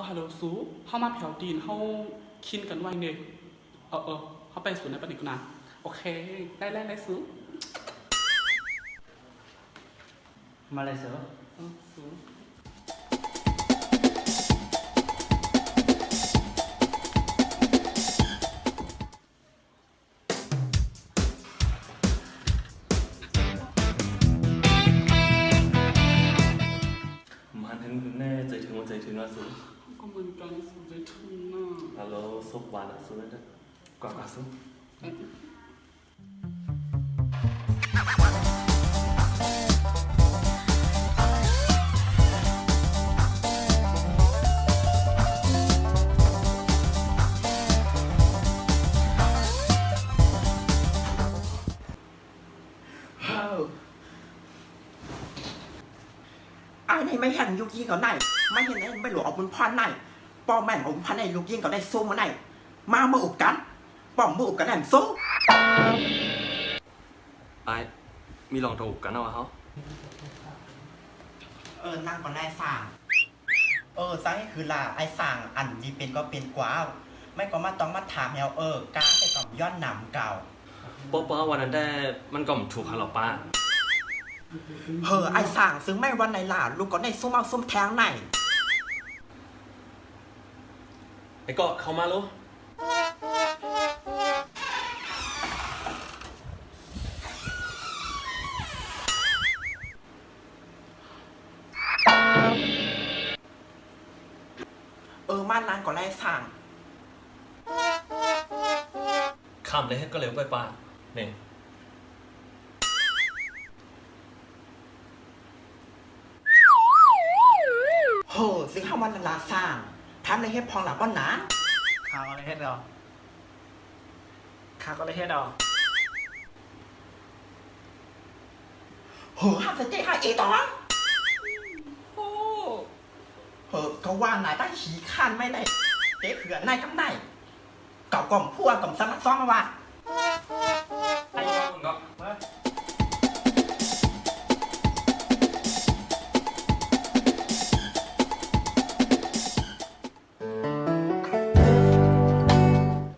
ฮัลโหลซูเข้ามาแถวตีนเข้าคินกันไว้เนี่ยเข้าไปศูนย์ในปนิกนะโอเคได้ซูมาเลยเสือซูมันถึงแน่ใจถึงว่าใจถึงแล้วซูก็เหมือนกันซูใจถึงน่ะฮัลโหลซุปหวานซูนั่นกว่าซูไอ้นี่ไม่เห็นลูกยิงเขาไหนไม่เห็นไอ้ไม่หลวเอาบุญพันไหนป้อแม่งเอาบุญพันไอ้ลูกยิงเขาได้สู้มาไหนมาเมื่ออุบกันป้อมเมื่ออุบกันแหมสู้ไอ้มีลองถูกกันเอาเขานั่งก่อนไอ้สั่งสั่งให้คือลาไอ้สั่งอันดีเป็นก็เป็นกว่าไม่ก็มาต้องมาถามแนวการไปกับย้อนหนำเก่าป้อวันนั้นได้มันก็ถูกค่ะหรอป้าไอ้สั่งซึ่งไม่วันไหนล่ะลูกก็ได้ซุ่มเอาซุ่มแทงไหนไอ้ก็เข้ามาลูกม่านนั้นก็ไล่สั่งคำเลยให้ก็เร็วไปป้าเนี่ยสิเข้าวันลาสร้างทำอะไรให้พองหลับบ้านหนาข้าวอะไรเฮ็ดดอกข้าวอะไรเฮ็ดดอกห้ามจะเจ๊ให้เอต่อก็ว่านายตั้งขีขันไม่ได้เจ๊เผื่อนายกำได้เก่ากล่อมพัวกล่อมสมัครซ้อมมาว่า